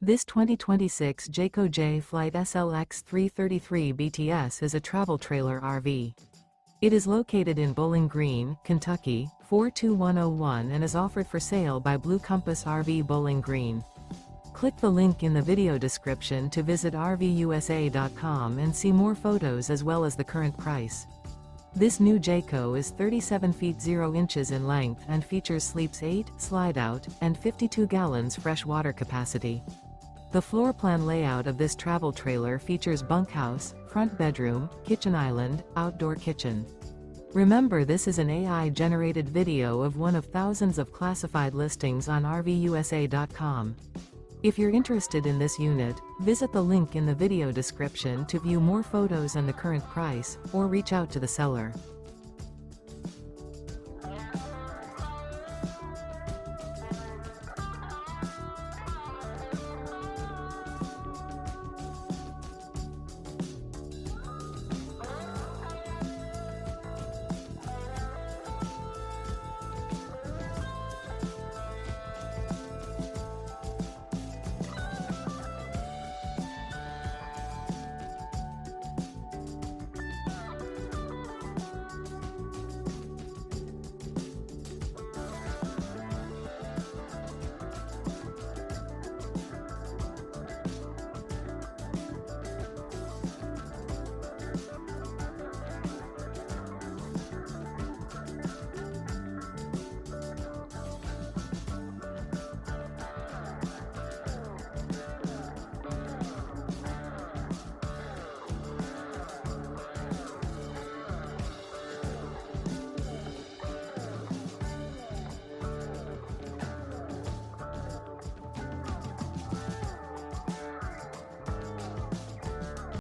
This 2026 Jayco Jay Flight SLX 333 BTS is a travel trailer RV. It is located in Bowling Green, Kentucky, 42101 and is offered for sale by Blue Compass RV Bowling Green. Click the link in the video description to visit RVUSA.com and see more photos as well as the current price. This new Jayco is 37 feet 0 inches in length and features sleeps 8, slide-out, and 52 gallons fresh water capacity. The floor plan layout of this travel trailer features bunkhouse, front bedroom, kitchen island, outdoor kitchen. Remember, this is an AI-generated video of one of thousands of classified listings on RVUSA.com. If you're interested in this unit, visit the link in the video description to view more photos and the current price, or reach out to the seller.